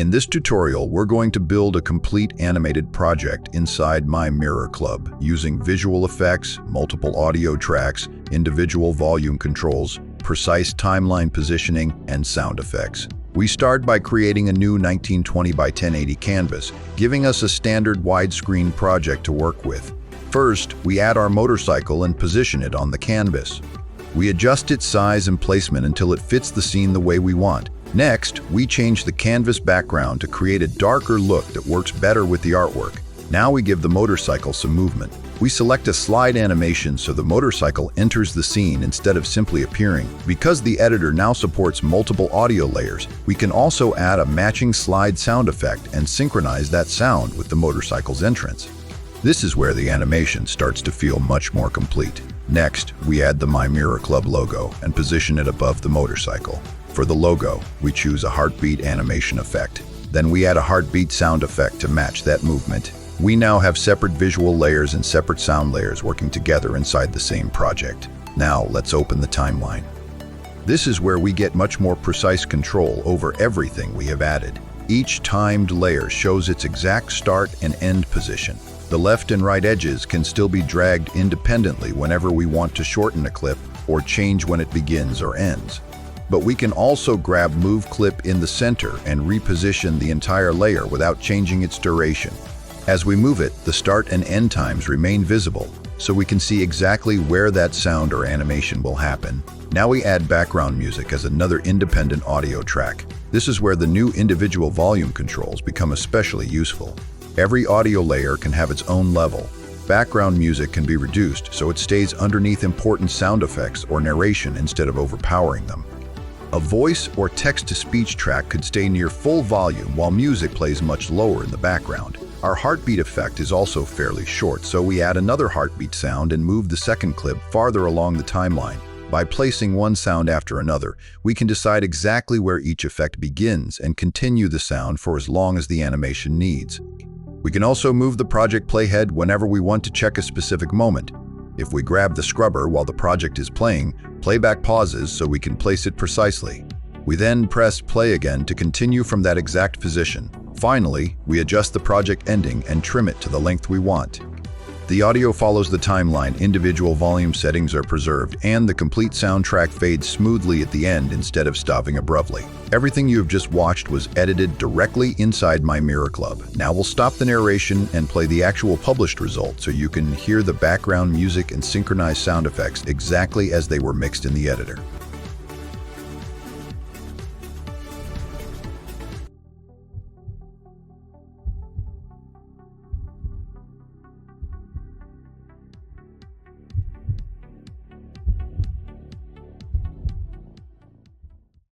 In this tutorial, we're going to build a complete animated project inside MyMirrorClub using visual effects, multiple audio tracks, individual volume controls, precise timeline positioning, and sound effects. We start by creating a new 1920 by 1080 canvas, giving us a standard widescreen project to work with. First, we add our motorcycle and position it on the canvas. We adjust its size and placement until it fits the scene the way we want. Next, we change the canvas background to create a darker look that works better with the artwork. Now we give the motorcycle some movement. We select a slide animation so the motorcycle enters the scene instead of simply appearing. Because the editor now supports multiple audio layers, we can also add a matching slide sound effect and synchronize that sound with the motorcycle's entrance. This is where the animation starts to feel much more complete. Next, we add the MyMirrorClub logo and position it above the motorcycle. For the logo, we choose a heartbeat animation effect. Then we add a heartbeat sound effect to match that movement. We now have separate visual layers and separate sound layers working together inside the same project. Now let's open the timeline. This is where we get much more precise control over everything we have added. Each timed layer shows its exact start and end position. The left and right edges can still be dragged independently whenever we want to shorten a clip or change when it begins or ends. But we can also grab Move Clip in the center and reposition the entire layer without changing its duration. As we move it, the start and end times remain visible, so we can see exactly where that sound or animation will happen. Now we add background music as another independent audio track. This is where the new individual volume controls become especially useful. Every audio layer can have its own level. Background music can be reduced so it stays underneath important sound effects or narration instead of overpowering them. A voice or text-to-speech track could stay near full volume while music plays much lower in the background. Our heartbeat effect is also fairly short, so we add another heartbeat sound and move the second clip farther along the timeline. By placing one sound after another, we can decide exactly where each effect begins and continue the sound for as long as the animation needs. We can also move the project playhead whenever we want to check a specific moment. If we grab the scrubber while the project is playing, playback pauses so we can place it precisely. We then press play again to continue from that exact position. Finally, we adjust the project ending and trim it to the length we want. The audio follows the timeline, individual volume settings are preserved, and the complete soundtrack fades smoothly at the end instead of stopping abruptly. Everything you have just watched was edited directly inside MyMirrorClub. Now we'll stop the narration and play the actual published result so you can hear the background music and synchronized sound effects exactly as they were mixed in the editor.